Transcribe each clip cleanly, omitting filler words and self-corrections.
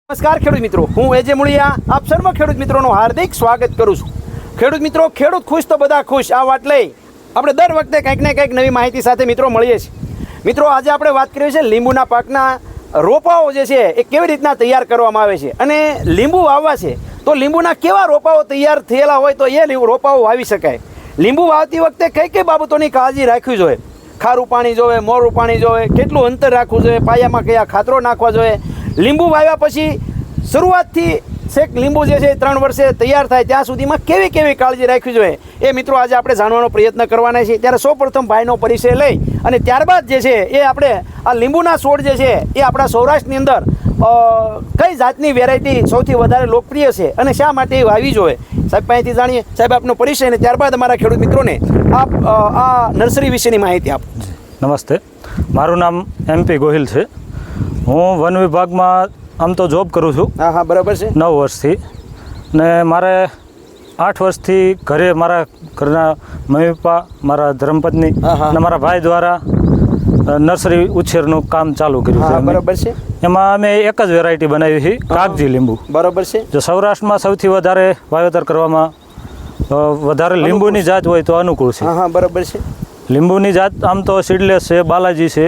નમસ્કાર ખેડૂત મિત્રો, હું એજે મુળિયા આપ સર્વ ખેડૂત મિત્રોનું હાર્દિક સ્વાગત કરું છું। ખેડૂત મિત્રો, ખેડૂત ખુશ તો બધા ખુશ, આ વાત લઈ આપણે દર વખતે કંઈક ને કંઈક નવી માહિતી સાથે મિત્રો મળીએ છીએ। મિત્રો, આજે આપણે વાત કરીએ છીએ લીંબુના પાકના રોપાઓ જે છે એ કેવી રીતના તૈયાર કરવામાં આવે છે અને લીંબુ વાવવા છે તો લીંબુના કેવા રોપાઓ તૈયાર થયેલા હોય તો એ રોપાઓ વાવી શકાય। લીંબુ વાવતી વખતે કઈ કઈ બાબતોની કાળજી રાખવી જોઈએ? ખારું પાણી જોવે, મોરું પાણી જોવે, કેટલું અંતર રાખવું જોઈએ, પાયામાં કયા ખાતરો નાખવા જોઈએ? લીંબુ વાવ્યા પછી શરૂઆતથી છેક લીંબુ જે છે 3 વર્ષે તૈયાર થાય ત્યાં સુધીમાં કેવી કેવી કાળજી રાખવી જોઈએ એ મિત્રો આજે આપણે જાણવાનો પ્રયત્ન કરવાના છીએ। ત્યારે સૌપ્રથમ ભાઈનો પરિચય લઈ અને ત્યારબાદ જે છે એ આપણે આ લીંબુના છોડ જે છે એ આપણા સૌરાષ્ટ્રની અંદર કઈ જાતની વેરાયટી સૌથી વધારે લોકપ્રિય છે અને શા માટે એ વાવી જોઈએ સાહેબ પાસેથી જાણીએ। સાહેબ, આપનો પરિચય અને ત્યારબાદ અમારા ખેડૂત મિત્રોને આપ આ નર્સરી વિશેની માહિતી આપો। નમસ્તે, મારું નામ MP ગોહિલ છે। હું વન વિભાગમાં આમ તો જોબ કરું છું। હા, બરાબર છે। 9 વર્ષથી ને મારે 8 વર્ષથી ઘરે મારા ઘરના મમ્મી પપ્પા, મારા ધર્મપત્ની અને મારા ભાઈ દ્વારા નર્સરી ઉછેરનું કામ ચાલુ કર્યું છે। બરાબર છે। એમાં અમે એક જ વેરાયટી બનાવી છે, કાગજી લીંબુ। બરાબર છે। જો સૌરાષ્ટ્રમાં સૌથી વધારે વાવેતર કરવામાં વધારે લીંબુની જાત હોય તો અનુકૂળ છે। હા, બરાબર છે। લીંબુની જાત આમ તો સીડલેસ છે, બાલાજી છે,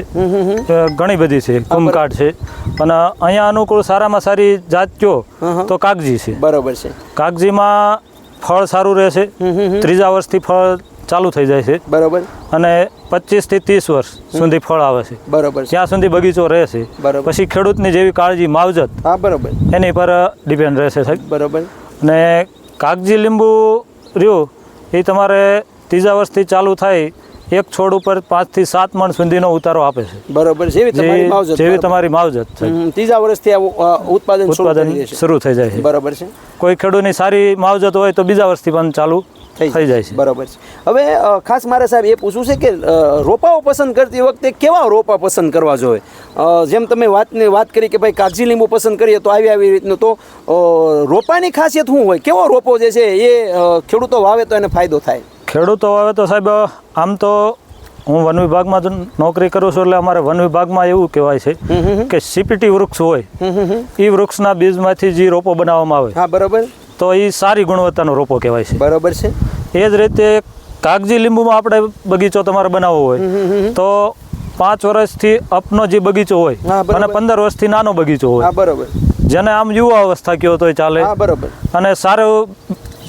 ઘણી બધી છે, કુમકાટ છે, પણ અહીંયા અનુકૂળ સારામાં સારી જાત કયો તો કાગજી છે। બરાબર છે। કાગજીમાં ફળ સારું રહેશે, 3જા વર્ષથી ફળ ચાલુ થઈ જાય છે। બરાબર। અને 25 થી 30 વર્ષ સુધી ફળ આવે છે। બરાબર। ત્યાં સુધી બગીચો રહેશે। પછી ખેડૂતની જેવી કાળજી, માવજત, હા, બરાબર, એની પર ડિપેન્ડ રહેશે સાહેબ। બરાબર। અને કાગજી લીંબુ રહ્યું એ તમારે 3જા વર્ષથી ચાલુ થાય, એક છોડ ઉપર 5 થી 7 મણ સુધીનો ઉતારો આપે છે। બરાબર। જેવી તમારી માવજત 3જા વર્ષથી ઉત્પાદન શરૂ થઈ જાય છે। બરાબર છે। કોઈ ખેડૂતની સારી માવજત હોય તો 2જા વર્ષથી પણ ચાલુ થઈ જાય છે। બરાબર છે। હવે ખાસ મારે સાહેબ એ પૂછવું છે કે રોપાઓ પસંદ કરતી વખતે કેવા રોપા પસંદ કરવા જોઈએ? જેમ તમે વાત કરી કે ભાઈ કાગજી લીંબુ પસંદ કરીએ તો આવી રીતનું, તો રોપાની ખાસિયત શું હોય? કેવો રોપો જે છે એ ખેડૂતો વાવે તો એને ફાયદો થાય? ખેડૂતો વાવે તો સાહેબ, આમ તો હું વન વિભાગમાં નોકરી કરું છું એટલે અમારે વન વિભાગમાં એવું કહેવાય છે કે CPT વૃક્ષ હોય એ વૃક્ષના બીજમાંથી જે રોપો બનાવવામાં આવે, હા, બરાબર, તો એ સારી ગુણવત્તાનો રોપો કહેવાય છે। બરાબર છે। એ જ રીતે કાગજી લીંબુમાં આપણે બગીચો તમારે બનાવવો હોય તો 5 વર્ષથી અપનો જે બગીચો હોય અને 15 વર્ષથી નાનો બગીચો હોય, બરાબર, જેને આમ યુવા અવસ્થા કયો તોય ચાલે, બરાબર, અને સારો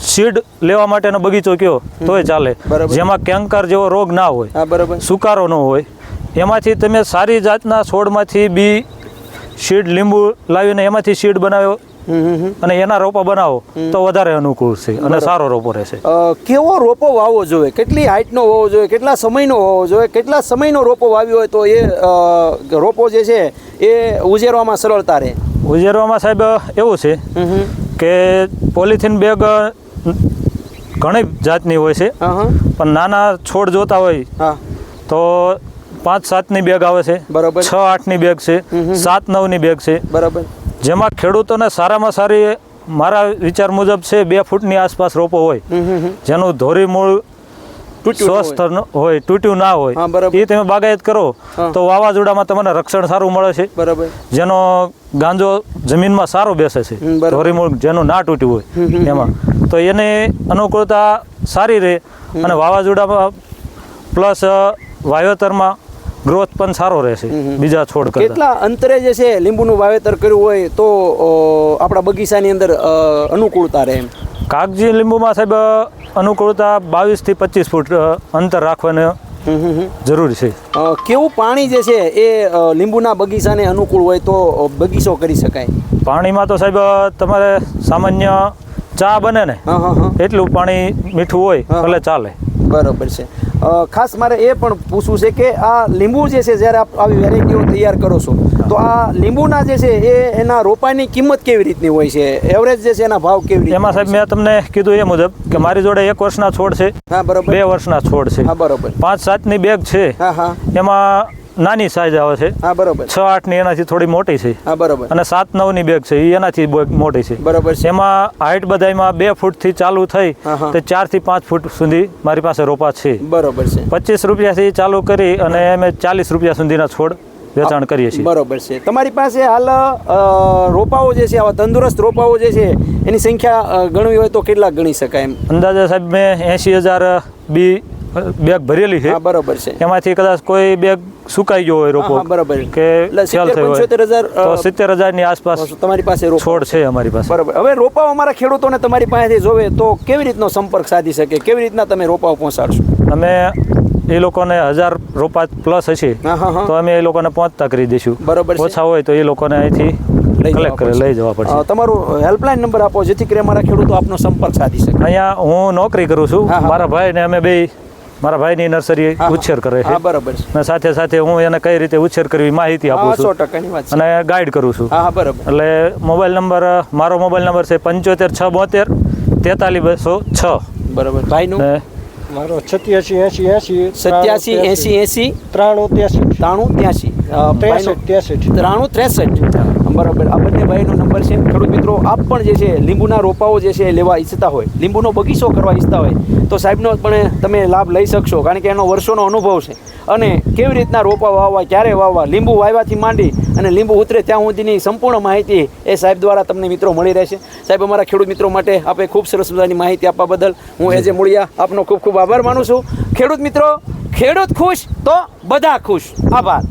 સીડ લેવા માટેનો બગીચો કયો તોય ચાલે, જેમાં કેન્કર જેવો રોગ ના હોય, બરાબર, સુકારો ન હોય, એમાંથી તમે સારી જાતના છોડમાંથી બી સીડ લીંબુ લાવીને એમાંથી સીડ બનાવ્યો અને એના રોપા બનાવો તો વધારે અનુકૂળ છે અને સારો રોપો રહેશે। કેવો રોપો વાવવો જોઈએ? કેટલી હાઈટનો વાવવો જોઈએ? કેટલા સમયનો વાવવો જોઈએ? કેટલા સમયનો રોપો વાવ્યો હોય તો એ રોપો જે છે એ ઉજેરવામાં સરળતા રહે? ઉજેરવામાં સાહેબ એવું છે કે પોલિથીન બેગ ઘણી જાતની હોય છે, પણ નાના છોડ જોતા હોય તો 5-7ની બેગ આવે છે, બરાબર, 6-8ની બેગ છે, 7-9ની બેગ છે, બરાબર, જેમાં ખેડૂતોને સારામાં સારી મારા વિચાર મુજબ છે 2 ફૂટની આસપાસ રોપો હોય, જેનું ધોરી મૂળ સ્વસ્થ હોય, તૂટ્યું ના હોય, એ તમે બાગાયત કરો તો વાવાઝોડામાં તમને રક્ષણ સારું મળે છે, બરાબર, જેનો ગાંજો જમીનમાં સારો બેસે છે, ધોરી મૂળ જેનું ના તૂટ્યું હોય એમાં, તો એને અનુકૂળતા સારી રહે અને વાવાઝોડામાં પ્લસ વાવેતરમાં ગ્રોથ પણ સારો રહેશે બીજા છોડ કરતાં। કેટલા અંતરે જે છે લીંબુનું વાવેતર કર્યું હોય તો આપણા બગીચાની અંદર અનુકૂળતા રહે? કાગજી લીંબુમાં સાહેબ અનુકૂળતા 22 થી 25 ફૂટ અંતર રાખવાનું જરૂરી છે। કેવું પાણી જે છે એ લીંબુના બગીચાને અનુકૂળ હોય તો બગીચો કરી શકાય? પાણીમાં તો સાહેબ તમારે સામાન્ય ચા બને ને એટલું પાણી મીઠું હોય એટલે ચાલે। બરાબર છે। ખાસ મારે એ પણ પૂછવું છે કે આ લીંબુ જે છે જ્યારે આપ આવી વેરાયટીઓ તૈયાર કરો છો તો આ લીંબુના જે છે એ એના રોપાની કિંમત કેવી રીતની હોય છે? એવરેજ જે છે એના ભાવ કેવી રીતે? એમાં સાહેબ મેં તમને કીધું એ મુજબ કે મારી જોડે 1 વર્ષના છોડ છે, 2 વર્ષના છોડ છે, બરાબર, 5-7ની બેગ છે, એમાં નાની સાઈઝ આવે છે, બરાબર, 6-8ની એનાથી થોડી મોટી છે, બરાબર, અને 7-9ની બેગ છે એ એનાથી મોટી છે, બરાબર। એમાં હાઈટ બધામાં 2 ફૂટથી ચાલુ થઈ તો 4 થી 5 ફૂટ સુધી મારી પાસે રોપા છે, બરાબર છે। 25 રૂપિયાથી ચાલુ કરી અને અમે 40 રૂપિયા સુધીના છોડ વેચાણ કરીએ છીએ. બરોબર છે. તમારી પાસે હાલ રોપાઓ જે છે આવા તંદુરસ્ત રોપાઓ જે છે એની સંખ્યા ગણવી હોય તો કેટલા ગણી શકાય એમ? અંદાજે સાહેબ મેં 80,000 બી બેગ ભરેલી છે. હા બરોબર છે. એમાંથી કદાચ કોઈ બેગ સુકાઈ ગયો હોય રોપો બરોબર કે સેલ થયો હોય તો 70,000 ની આસપાસ તમારી પાસે છોડ છે અમારી પાસે. બરોબર. હવે રોપાઓ અમારા ખેડૂતોને તમારી પાસેથી જોવે તો કેવી રીતનો સંપર્ક સાધી શકે, કેવી રીતના તમે રોપાઓ પહોંચાડશો? અમે એ લોકોને 1000 રોપા પ્લસ હશે તો અમે એ લોકોને પહોંચતા કરી દઈશું. બરોબર છે. ઓછા હોય તો એ લોકોને અહીંથી કલેક્ટ કરી લઈ જવા પડશે. તમારું હેલ્પલાઇન નંબર આપો જેથી કરી અમારા ખેડૂતો આપનો સંપર્ક સાધી શકે. અહીંયા હું નોકરી કરું છું. મારા ભાઈ ને અમે બે મારા ભાઈની નર્સરી ઉછેર કરે છે. બરોબર છે. અને સાથે સાથે હું એને કઈ રીતે ઉછેર કરવી માહિતી આપું છું. 100%ની વાત છે. અને ગાઈડ કરું છું. બરોબર. એટલે મોબાઈલ નંબર મારો મોબાઈલ નંબર છે 75 672 43206. બરોબર. ભાઈનું મારો 87 80 80 63 બરાબર. આ બંને ભાઈનો નંબર છે. ખેડૂત મિત્રો આપ પણ જે છે લીંબુના રોપાઓ જે છે લેવા ઈચ્છતા હોય, લીંબુનો બગીચો કરવા ઈચ્છતા હોય તો સાહેબનો પણ તમે લાભ લઈ શકશો, કારણ કે એનો વર્ષોનો અનુભવ છે અને કેવી રીતના રોપા વાવવા, ક્યારે વાવવા, લીંબુ વાવવાથી માંડી અને લીંબુ ઉતરે ત્યાં સુધીની સંપૂર્ણ માહિતી એ સાહેબ દ્વારા તમને મિત્રો મળી રહેશે. સાહેબ અમારા ખેડૂત મિત્રો માટે આપે ખૂબ સરસ મજાની માહિતી આપવા બદલ હું એજે મૂળિયા આપનો ખૂબ ખૂબ આભાર માનું છું. ખેડૂત મિત્રો, ખેડૂત ખુશ તો બધા ખુશ. આભાર.